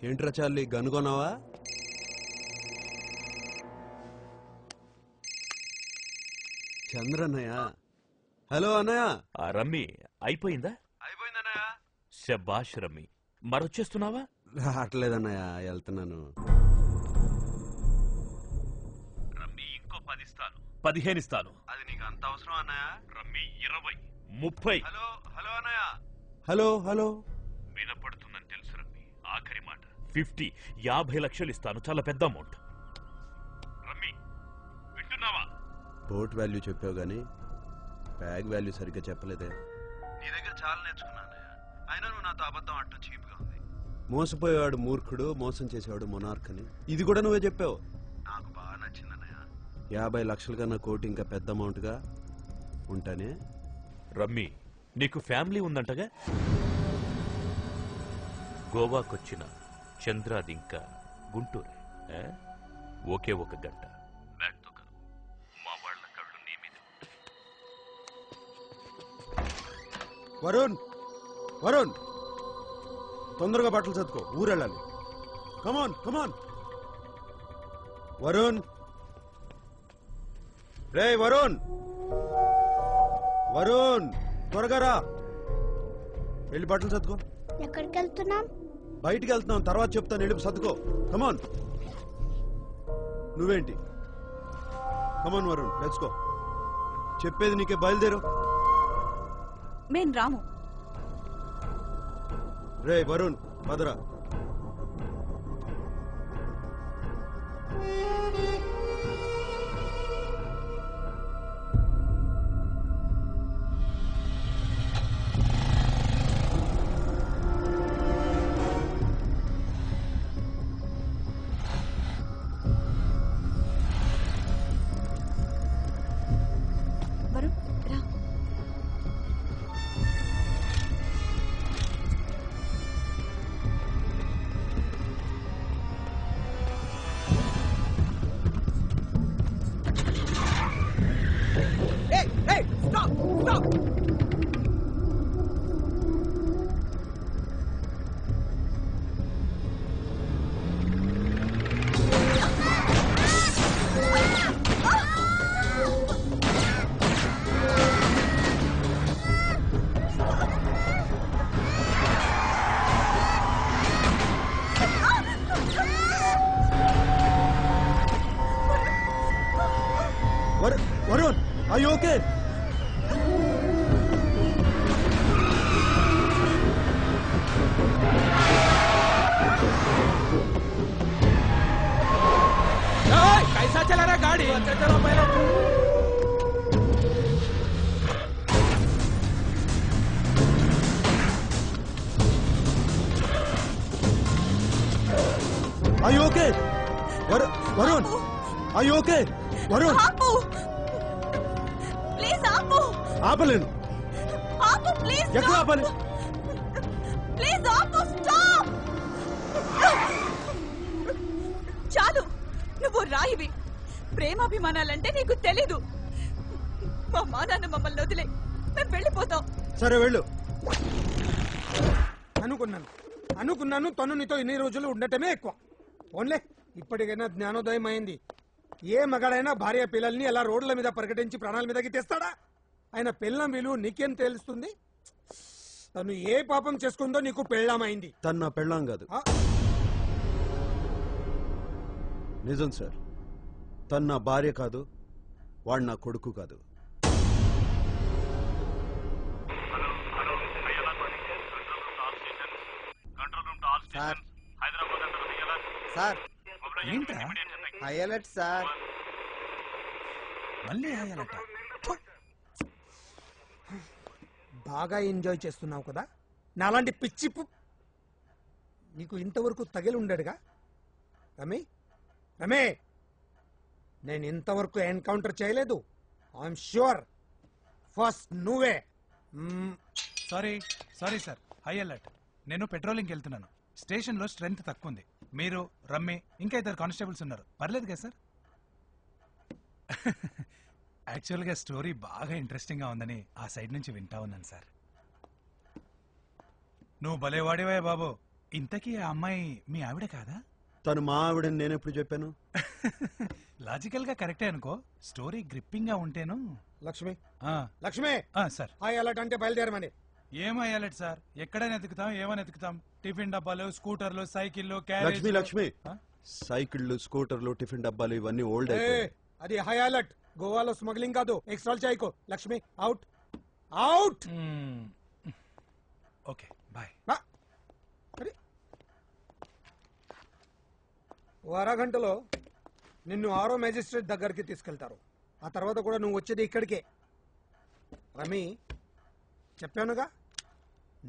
ఏంట్రా Charlie గనుగొన్నావా? చంద్రన్నయ్య. Hello అన్నయ్య. రమ్మి అయిపోయిందా? అయిపోయిందన్నయ్య. శబాష్ రమ్మి. మరొచ్చేస్తున్నావా? రావట్లేదన్నయ్య, వెళ్తున్నాను. రమ్మి ఇంకో 10 ఇస్తాను, 15 ఇస్తాను. అది నీకు అంత అవసరం అన్నయ్య? రమ్మి 20, 30. హలో హలో అన్నయ్య. Hello hello. వినపడుతుందని తెలుసు రమ్మి. ఆఖరి మాట 50, 50 లక్షలు ఇస్తాను. చాలా పెద్ద అమౌంట్. రమ్మి వింటున్నావా? బోట్ వాల్యూ చెప్పావు గానీ బ్యాగ్ వాల్యూ సరిగ్గా చెప్పలేదే. నీ దగ్గర చాలా నేర్చుకున్నాను. అయినా నువ్వు నాతో అబద్ధం అంటూ చీప్ గా ఉంది. మోసపోయేవాడు మూర్ఖుడు, మోసం చేసేవాడు మొనార్క్ అని ఇది కూడా నువ్వే చెప్పావు. నాకు బాగా నచ్చిందన్నయ్య. 50 లక్షల కన్నా కోటి ఇంకా పెద్ద అమౌంట్ గా ఉంటానే. రమ్మి నీకు ఫ్యామిలీ ఉందంటగా? గోవాకొచ్చిన చంద్రాది ఇంకా గుంటూరే. ఒకే ఒక గంట బ్యాగ్తో కలు. మా వాళ్ళ కళ్ళు నీ మీద. వరుణ్ వరుణ్, తొందరగా బట్టలు చదువుకో, ఊరెళ్ళాలి. కమాన్ కమాన్. వరుణ్, రే వరుణ్, వరుణ్ త్వరగా రా. వెళ్ళి బట్టలు చదువుకో. ఎక్కడికి వెళ్తున్నాం? బయటికి వెళ్తున్నాం, తర్వాత చెప్తాను. వెళ్ళి చదువుకో. కమాన్. నువ్వేంటి? కమాన్ వరుణ్, లెట్స్ గో. చెప్పేది నీకే, బయలుదేరు. మేం రాము. రే వరుణ్ పదరా. వరుణ్ రా. Varun, are you okay? कैसा चला रहा गाड़ी? चलो पहले. Are you okay? Varun, are you okay? Varun. ఆపు ప్లీజ్, ఆపు. ఆపలేను. ఆపు ప్లీజ్. ఎక్కడ ఆపాలి? ప్లీజ్ ఆపు. స్టాప్. చాలు, నువ్వు రాయివి. ప్రేమాభిమానాలంటే నీకు తెలీదు. మా నాన్న మమ్మల్ని వదిలే, మేము వెళ్ళిపోతాం. సరే వెళ్ళు. అనుకున్నాను తను నీతో ఇన్ని రోజులు ఉండటమే ఎక్కువ. ఓన్లే ఇప్పటికైనా జ్ఞానోదయం అయింది. ఏ మగాడైనా భార్య పిల్లల్ని అలా రోడ్ల మీద ప్రకటించి ప్రాణాల మీదకి తెస్తాడా? ఆయన పెళ్ళం విలువ నీకేం తెలుస్తుంది? తను ఏ పాపం చేసుకుందో నీకు పెళ్ళామైంది. తను నా పెళ్ళాం కాదు. నిజం సార్, తను నా భార్య కాదు, వాడు నా కొడుకు కాదు. Sir high alert sir. మళ్ళీ అయ్యాలట. బాగా ఎంజాయ్ చేస్తున్నావు కదా. నాలాంటి పిచ్చి నీకు ఇంతవరకు తగిలి ఉండడుగా. రమే రమే, నేను ఇంతవరకు ఎన్కౌంటర్ చేయలేదు. ఐఎమ్ ష్యూర్ ఫస్ట్ నువ్వే. Sorry sir, high alert. నేను పెట్రోలింగ్కి వెళ్తున్నాను. స్టేషన్లో స్ట్రెంత్ తక్కువ ఉంది. మీరు, రమ్మి, ఇంకా 2 కానిస్టేబుల్స్ ఉన్నారు. పర్లేదు కదా సార్? యాక్చువల్గా స్టోరీ బాగా ఇంట్రెస్టింగ్గా ఉందని ఆ సైడ్ నుంచి వింటా ఉన్నాను సార్. నువ్వు భలేవాడివే బాబు. ఇంతకీ ఆ అమ్మాయి మీ ఆవిడ కాదా? తను మా ఆవిడని నేనెప్పుడు చెప్పాను? లాజికల్ గా కరెక్టే అనుకో, స్టోరీ గ్రిప్పింగ్ గా ఉంటేను. లక్ష్మి ఆ, లక్ష్మి సార్. హాయ్ అలర్ట్ అంటే బయలుదేరమని. ఏమయ్యాలట్ సార్, ఎక్కడైనా ఎతుకుతాం, ఏమని ఎతుకుతాం? టిఫిన్ డబ్బాలు, స్కూటర్లు, సైకిళ్ళు, లక్ష్మి క్యారేజ్. లక్ష్మి సైకిళ్ళు, స్కూటర్లు, టిఫిన్ డబ్బాలు ఇవన్నీ ఓల్డ్ అయిపోయాయి. అది హై అలర్ట్, గోవాలో స్మగ్లింగ్ కాదు, ఎక్స్ట్రా చేయకు. Lakshmi out out. Okay boy. ఓ అరగంటలో నిన్ను 6వ మేజిస్ట్రేట్ దగ్గరికి తీసుకెళ్తారు. ఆ తర్వాత కూడా నువ్వు వచ్చేది ఇక్కడికే. రమి, చెప్పానుగా,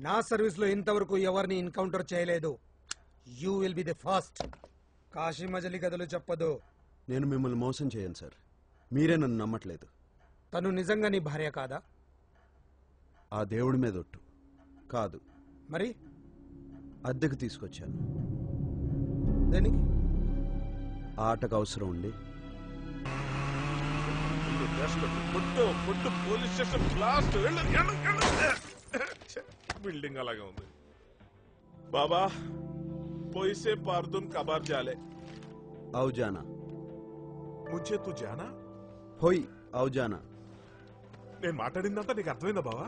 నా సర్వీస్లో ఇంతవరకు ఎవరిని ఎన్కౌంటర్ చేయలేదు. You will be the first. Kasi Majili Kathalu చెప్పదు. నేను మిమ్మల్ని మోసం చేయను సార్, మీరే నన్ను నమ్మట్లేదు. తను నిజంగా నీ భార్య కాదా? ఆ దేవుడి మీద ఒట్టు. కాదు. మరి అద్దెకు తీసుకొచ్చాను. దేనికి? ఆటకు అవసరం ఉండి. పోలీస్ స్టేషన్ లాస్ట్ బిల్డింగ్ అలాగే ఉంది. బాబా పోయిసే పార్దున్ కబార్ జాలే. ఔ జానా. ముచ్చే తు జానా. హోయ్ ఔ జానా. నేను మాట్లాడిందంతా నీకు అర్థమైందా బావా?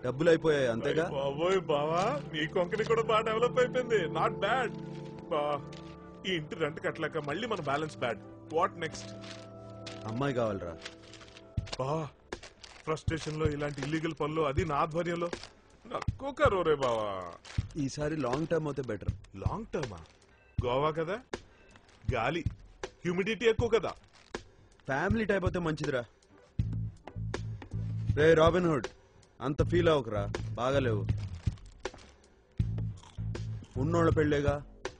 డబ్బులు అయిపోయాయి అంతేగా. బాబోయ్ బావా, నీ కొంకని కూడా బాగా డెవలప్ అయిపోయింది. నాట్ బ్యాడ్ బా. ఈ ఇంటి రెంట్ కట్టలేక మళ్ళీ మన బ్యాలెన్స్ బ్యాడ్. What next? అమ్మాయి కావాలరా. బా ఫ్రస్ట్రేషన్ లో ఇలాంటి ఇల్లీగల్ పనులు, అది నా ఆధ్వర్యంలో నక్కో కరోరే బావా. ఈసారి లాంగ్ టర్మ్ అయితే బెటర్. లాంగ్ టర్మా? గోవా కదా, గాలి, హ్యూమిడిటీ ఎక్కువ కదా. ఫ్యామిలీ టైప్ అయితే మంచిదిరా. రే రాబిన్ హుడ్, అంత ఫీల్ అవ్వకరా, బాగాలేవు. ఉన్నోళ్ళ పెళ్ళేగా,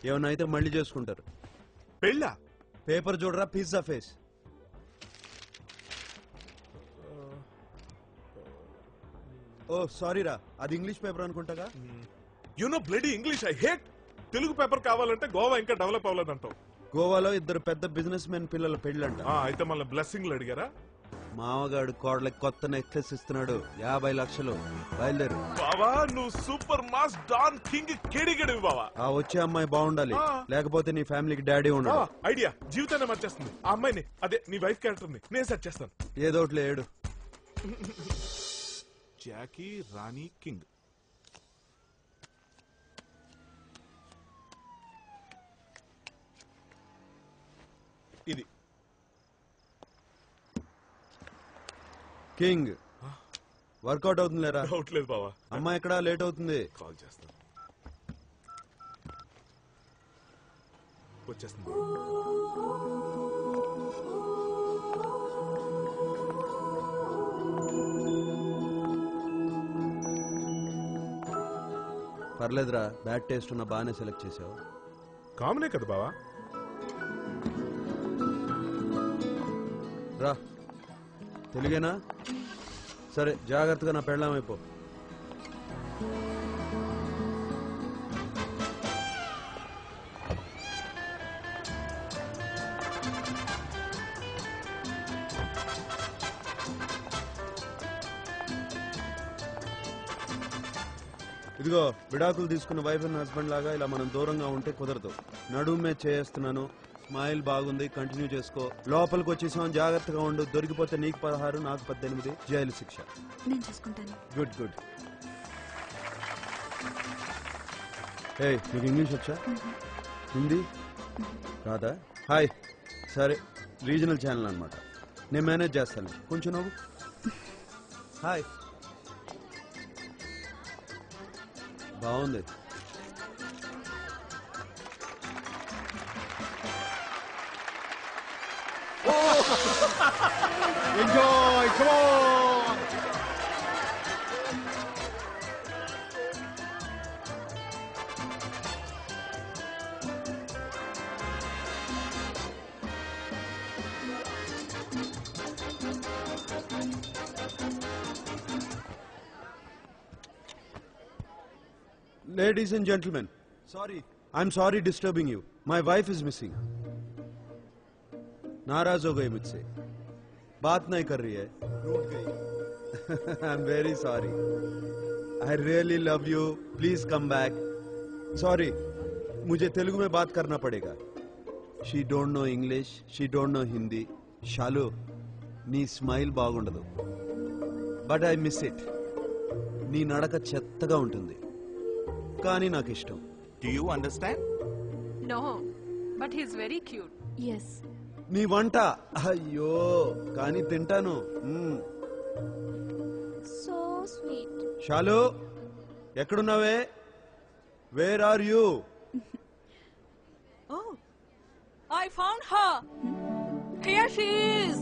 ఏమన్నా అయితే మళ్ళీ చేసుకుంటారు. పెళ్ళా? పేపర్ చూడరా, పిజ్జా ఫేస్. ఓ సారీ రా, అది ఇంగ్లీష్ పేపర్ అనుకుంటాగా. You know bloody English I hate. Telugu paper కావాలంటే గోవా ఇంకా డెవలప్ అవ్వలేదంటావు. గోవాలో ఇద్దరు పెద్ద బిజినెస్ మెన్ పిల్లల పెళ్ళంట. అయితే మళ్ళీ బ్లెస్సింగ్లు అడిగారా? మామగాడు కోడలకి కొత్త నెక్లెస్ ఇస్తున్నాడు, 50 లక్షలు. బయలుదేరు బావా, నువ్వు సూపర్ మాస్ డాన్ కింగ్ కేడిగడివి బావా. ఆ వచ్చే అమ్మాయి బాగుండాలి, లేకపోతే నీ ఫ్యామిలీకి డాడీ ఉండడు. ఐడియా జీవితాన్ని మార్చేస్తుంది. ఆ అమ్మాయిని, అదే నీ వైఫ్ క్యారెక్టర్ ని నేను సెట్ చేస్తాను. ఏదోట్లే ఏడు. జాకీ రాణి కింగ్. ఇది కింగ్ వర్కౌట్ అవుతుంది లేరా? డౌట్ లేదు బావా. అమ్మాయి ఎక్కడా? లేట్ అవుతుంది. కాల్ చేస్తాను. వచ్చేస్తుంది. పర్లేదురా, బ్యాడ్ టేస్ట్ ఉన్న బాగానే సెలెక్ట్ చేసావు. కామనే కదా బావా. రా, తెలుగేనా? సరే, జాగ్రత్తగా నా పెళ్ళాం అయిపో. ఇదిగో, విడాకులు తీసుకున్న వైఫ్ అండ్ హస్బెండ్ లాగా ఇలా మనం దూరంగా ఉంటే కుదరదు. నడుమే చేస్తున్నాను, స్మైల్ బాగుంది, కంటిన్యూ చేసుకో. లోపలికి వచ్చేసాం, జాగ్రత్తగా ఉండు. దొరికిపోతే నీకు 16, నాకు 18 జైలు శిక్ష. నేను చూసుకుంటాను. Good good. ఏ నీకు ఇంగ్లీష్ వచ్చా? హిందీ రాదా? హాయ్. సరే, రీజనల్ ఛానల్ అనమాట, నేను మేనేజ్ చేస్తాను. కొంచెం నువ్వు హాయ్. బాగుంది. Enjoy, come on. Ladies and gentlemen, sorry, I'm sorry disturbing you. My wife is missing. नाराज हो गई मुझसे, बात नहीं कर रही है, रूठ गई. I'm very sorry. I really love you. Please come back. Sorry, मुझे तेलुगु में बात करना पड़ेगा. She don't know English, she don't know Hindi. शालू, నీ స్మైల్ బాగుండదు, బట్ ఐ మిస్ ఇట్. నీ నడక చెత్తగా ఉంటుంది, కానీ నాకు ఇష్టం. Do you understand? No, but he's very cute. Yes. నీ వంట అయ్యో, కానీ తింటాను. So sweet. షాలు, ఎక్కడున్నావే? Where are you? Oh, I found her. Here she is.